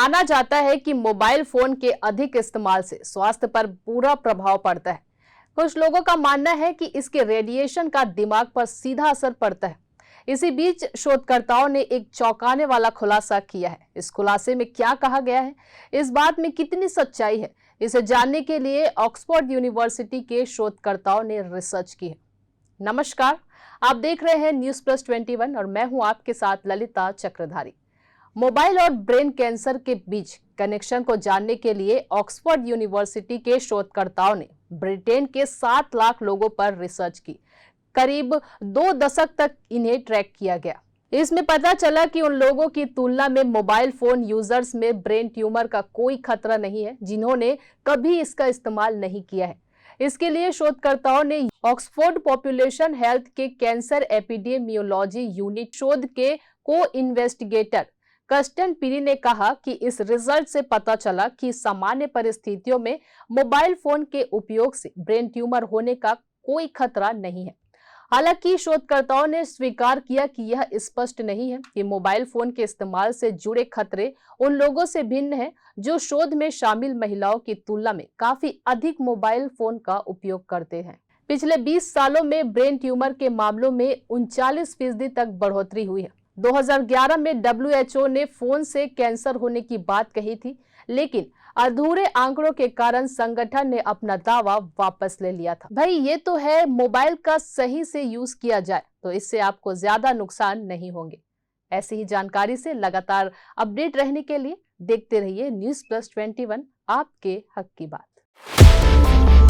माना जाता है कि मोबाइल फोन के अधिक इस्तेमाल से स्वास्थ्य पर बुरा प्रभाव पड़ता है। कुछ लोगों का मानना है कि इसके रेडिएशन का दिमाग पर सीधा असर पड़ता है। इसी बीच शोधकर्ताओं ने एक चौंकाने वाला खुलासा किया है। इस खुलासे में क्या कहा गया है, इस बात में कितनी सच्चाई है, इसे जानने के लिए ऑक्सफोर्ड यूनिवर्सिटी के शोधकर्ताओं ने रिसर्च की है। नमस्कार, आप देख रहे हैं न्यूज प्लस 21 और मैं हूं आपके साथ ललिता चक्रधारी। मोबाइल और ब्रेन कैंसर के बीच कनेक्शन को जानने के लिए ऑक्सफोर्ड यूनिवर्सिटी के शोधकर्ताओं ने ब्रिटेन के 7 लाख लोगों पर रिसर्च की। करीब 2 दशक तक इन्हें ट्रैक किया गया। इसमें पता चला कि उन लोगों की तुलना में मोबाइल फोन यूजर्स में ब्रेन ट्यूमर का कोई खतरा नहीं है जिन्होंने कभी इसका इस्तेमाल नहीं किया है। इसके लिए शोधकर्ताओं ने ऑक्सफोर्ड पॉपुलेशन हेल्थ के कैंसर एपिडेमियोलॉजी यूनिट शोध के को इन्वेस्टिगेटर कस्टन पीरी ने कहा कि इस रिजल्ट से पता चला कि सामान्य परिस्थितियों में मोबाइल फोन के उपयोग से ब्रेन ट्यूमर होने का कोई खतरा नहीं है। हालांकि शोधकर्ताओं ने स्वीकार किया कि यह स्पष्ट नहीं है कि मोबाइल फोन के इस्तेमाल से जुड़े खतरे उन लोगों से भिन्न हैं जो शोध में शामिल महिलाओं की तुलना में काफी अधिक मोबाइल फोन का उपयोग करते हैं। पिछले 20 सालों में ब्रेन ट्यूमर के मामलों में 39% तक बढ़ोतरी हुई है। 2011 में WHO ने फोन से कैंसर होने की बात कही थी, लेकिन अधूरे आंकड़ों के कारण संगठन ने अपना दावा वापस ले लिया था। भाई ये तो है, मोबाइल का सही से यूज किया जाए तो इससे आपको ज्यादा नुकसान नहीं होंगे। ऐसी ही जानकारी से लगातार अपडेट रहने के लिए देखते रहिए न्यूज प्लस 21, आपके हक की बात।